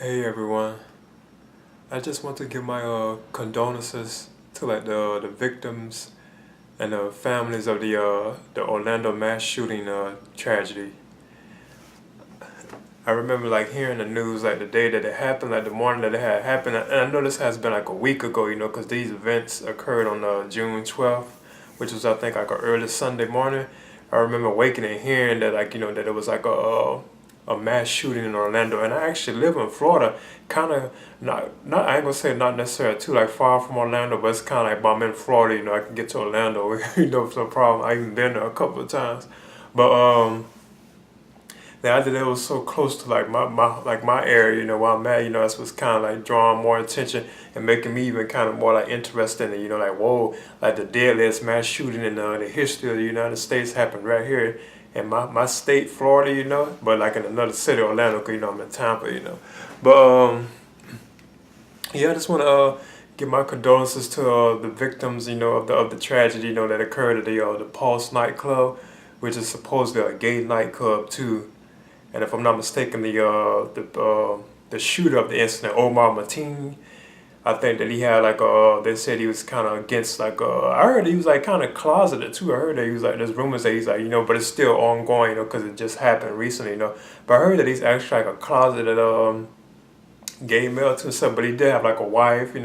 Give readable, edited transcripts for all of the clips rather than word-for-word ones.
Hey everyone, I just want to give my condolences to like the victims and the families of the Orlando mass shooting tragedy. I remember like hearing the news like the day that it happened, like the morning that it had happened, and I know this has been like a week ago, because these events occurred on June 12th, which was I think like an early Sunday morning. I remember waking and hearing that that it was like a mass shooting in Orlando, and I actually live in Florida, kind of not I ain't gonna say not necessarily too like far from Orlando, but it's kind of like, but I'm in Florida, I can get to Orlando, it's no problem. I even been there a couple of times, but the idea that it was so close to like my area, where I'm at, that's what's kind of like drawing more attention and making me even kind of more like interested in it, like whoa, like the deadliest mass shooting in the history of the United States happened right here in my state, Florida, but like in another city, Orlando, because I'm in Tampa, but yeah, I just want to give my condolences to the victims, of the tragedy, that occurred at the Pulse nightclub, which is supposedly a gay nightclub too. And if I'm not mistaken, the shooter of the incident, Omar Mateen, I think that he had like they said he was kind of against like I heard he was like kind of closeted too. I heard that he was like there's rumors that he's like but it's still ongoing because it just happened recently. But I heard that he's actually like a closeted gay male to himself, but he did have like a wife.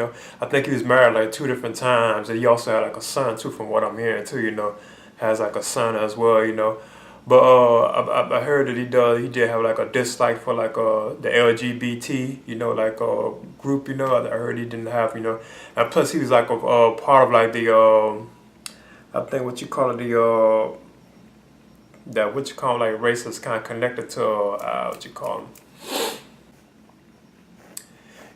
I think he was married like two different times, and he also had like a son too, from what I'm hearing too. Has like a son as well. But I heard that he did have like a dislike for like the LGBT like group. I heard he didn't have and plus he was like a part of like the I think what you call it the that what you call like race that's kind of connected to what you call them.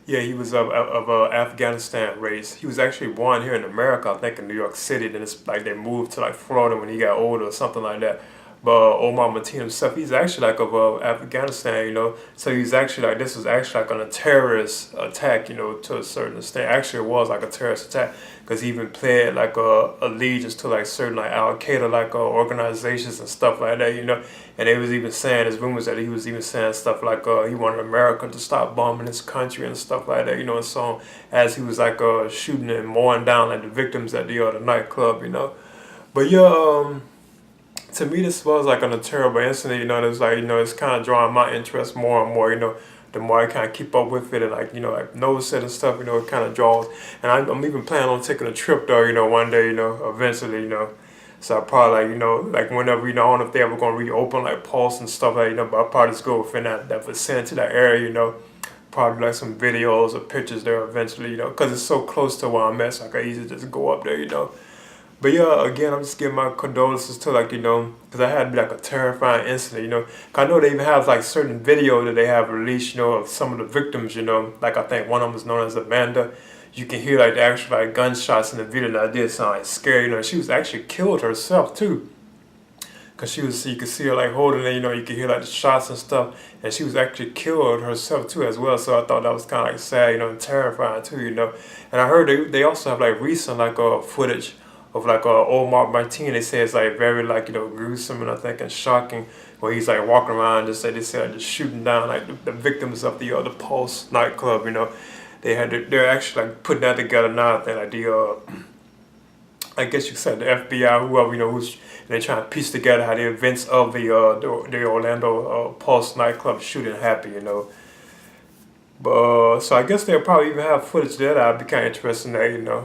Yeah, he was of Afghanistan race. He was actually born here in America, I think in New York City. Then it's like they moved to like Florida when he got older or something like that. But Omar Mateen himself, he's actually like of Afghanistan, So he's actually like this was actually like on a terrorist attack, to a certain extent. Actually, it was like a terrorist attack because he even played like allegiance to like certain like Al Qaeda like organizations and stuff like that. And they was even saying, there's rumors that he was even saying stuff like he wanted America to stop bombing his country and stuff like that, And so as he was like shooting and mowing down like the victims at the nightclub. But yeah, to me, this was like a terrible incident. It's like it's kind of drawing my interest more and more. The more I kind of keep up with it and like like notice it and stuff. It kind of draws. And I'm even planning on taking a trip there. One day. Eventually. So I probably like whenever I don't know if they ever gonna reopen like Pulse and stuff like but I'll probably just go within that vicinity, that area. Probably like some videos or pictures there eventually. Because it's so close to where I'm at, so I can easily just go up there. But yeah, again, I'm just giving my condolences to because I had like a terrifying incident. 'Cause I know they even have like certain video that they have released, of some of the victims, like I think one of them was known as Amanda. You can hear like the actual like gunshots in the video that did sound like scary. She was actually killed herself too. Cause you could see her like holding it, you could hear like the shots and stuff, and she was actually killed herself too as well. So I thought that was kind of like sad, and terrifying too. And I heard they also have like recent like footage of like Omar Martin. They say it's like very like gruesome and I think and shocking, where he's like walking around they say like just shooting down like the victims of the Pulse nightclub. They're actually like putting that together now. I think like the I guess you said the FBI, whoever who's they trying to piece together how the events of the Orlando Pulse nightclub shooting happened. But so I guess they'll probably even have footage there that I'd be kind of interested in that.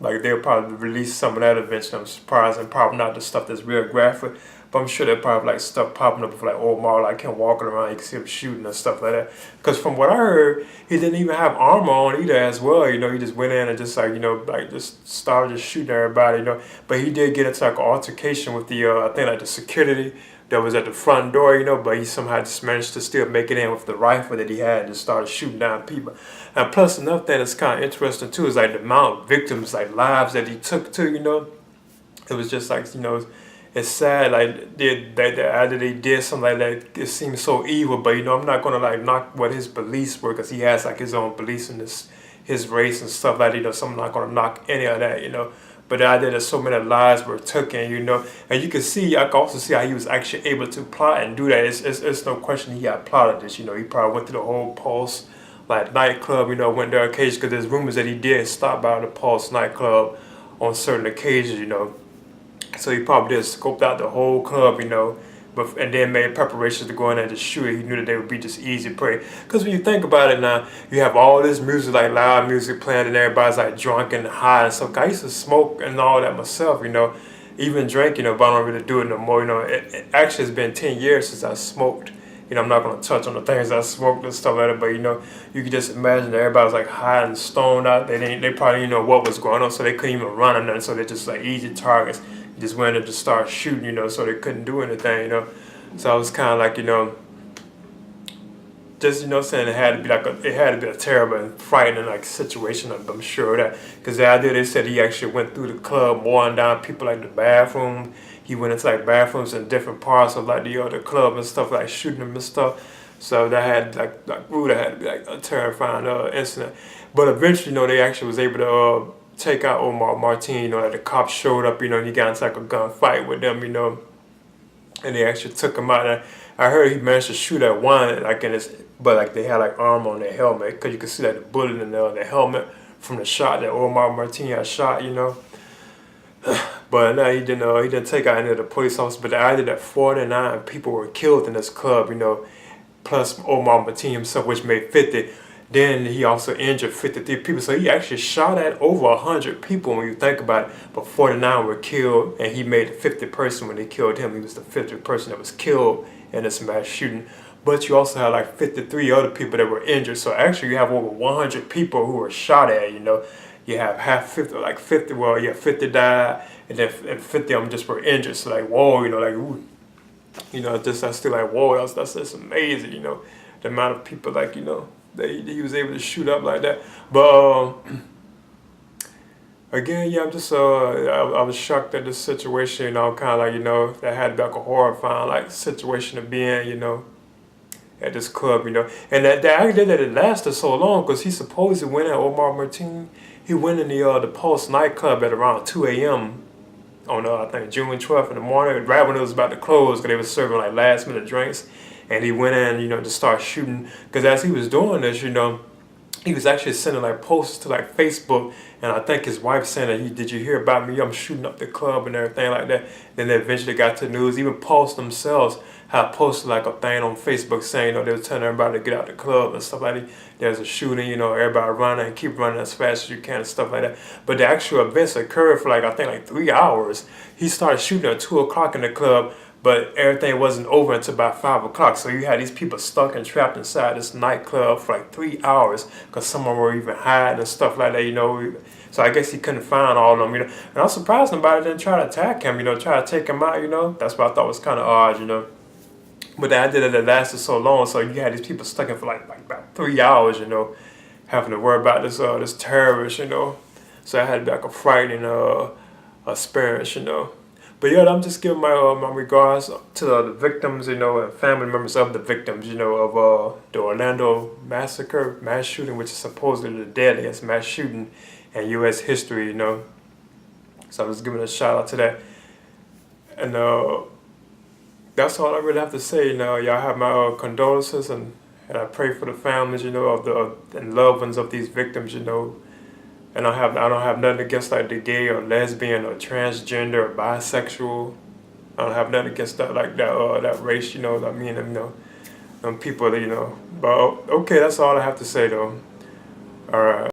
Like they'll probably release some of that eventually. I'm surprised, and probably not the stuff that's real graphic, but I'm sure they'll probably like stuff popping up with like Omar, like him walking around, you can see him shooting and stuff like that. Because from what I heard, he didn't even have armor on either as well. He just went in and just like like just started just shooting everybody. But he did get into like an altercation with the I think like the security that was at the front door, but he somehow just managed to still make it in with the rifle that he had and just started shooting down people. And plus another thing that's kind of interesting too is like the amount of victims, like lives that he took too. It was just like, it's sad, like either they did something like that, it seems so evil, but I'm not gonna like knock what his beliefs were, because he has like his own beliefs in his race and stuff like that, so I'm not gonna knock any of that. But the idea that so many lives were taken, and you can see, I can also see how he was actually able to plot and do that. It's no question he had plotted this. He probably went through the whole Pulse like Nightclub, went there occasionally because there's rumors that he did stop by the Pulse nightclub on certain occasions. So he probably just scoped out the whole club. But and then made preparations to go in there and just shoot it. He knew that they would be just easy prey. Because when you think about it now, you have all this music, like loud music playing, and everybody's like drunk and high and stuff. I used to smoke and all that myself. Even drink, but I don't really do it no more. It actually has been 10 years since I smoked. I'm not gonna touch on the things I smoked and stuff like that, but you can just imagine that everybody's like high and stoned out. They probably didn't know what was going on, so they couldn't even run or nothing. So they're just like easy targets. Just went in to start shooting, so they couldn't do anything. So I was kind of like, just saying it had to be a terrible and frightening like situation. I'm sure of that, because the idea they said he actually went through the club, mowing down people like the bathroom. He went into like bathrooms in different parts of like the other club and stuff, like shooting them and stuff. So that had that had to be like a terrifying incident. But eventually, they actually was able to take out Omar Martin. Like the cops showed up. And he got into like a gunfight with them. And they actually took him out. And I heard he managed to shoot at one, like in his, but like they had like armor on their helmet, because you could see like the bullet in the helmet from the shot that Omar Martin had shot. But no, he didn't take out any of the police officers. But the idea that 49 people were killed in this club, plus Omar Martin himself, which made 50. Then he also injured 53 people. So he actually shot at over 100 people when you think about it. But 49 were killed, and he made the 50th person when they killed him. He was the 50th person that was killed in this mass shooting. But you also had like 53 other people that were injured. So actually you have over 100 people who were shot at. You have 50, well, yeah, 50 died, and then 50 of them just were injured. So like, whoa, ooh, that's still like, whoa, that's amazing, the amount of people that he was able to shoot up like that. But again, yeah, I'm just I was shocked at this situation, kind of like that had to be like a horrifying like situation to be in, at this club. And that idea that it lasted so long, because he supposedly went at Omar Martin. He went in the Pulse nightclub at around 2 a.m. on I think June 12th in the morning, right when it was about to close, because they were serving like last minute drinks. And he went in, to start shooting. Because as he was doing this, he was actually sending like posts to like Facebook, and I think his wife saying, "Did you hear about me? I'm shooting up the club and everything like that." Then they eventually got to the news. Even Pulse themselves had posted like a thing on Facebook saying, they were telling everybody to get out the club and stuff like that. There's a shooting, everybody running and keep running as fast as you can and stuff like that. But the actual events occurred for I think like 3 hours. He started shooting at 2 o'clock in the club, but everything wasn't over until about 5 o'clock. So you had these people stuck and trapped inside this nightclub for like 3 hours, because some of them were even hiding and stuff like that. So I guess he couldn't find all of them. And I was surprised nobody didn't try to attack him, try to take him out. That's what I thought was kind of odd. But the idea that it lasted so long, so you had these people stuck in for like about 3 hours, having to worry about this terrorist, So it had to be like a frightening experience. But yeah, I'm just giving my regards to the victims, and family members of the victims, of the Orlando massacre, mass shooting, which is supposedly the deadliest mass shooting in U.S. history, So I'm just giving a shout out to that. And that's all I really have to say. Y'all have my condolences, and I pray for the families, and loved ones of these victims, And I don't have nothing against like the gay or lesbian or transgender or bisexual. I don't have nothing against that that race, I mean, them people, But okay, that's all I have to say though. All right.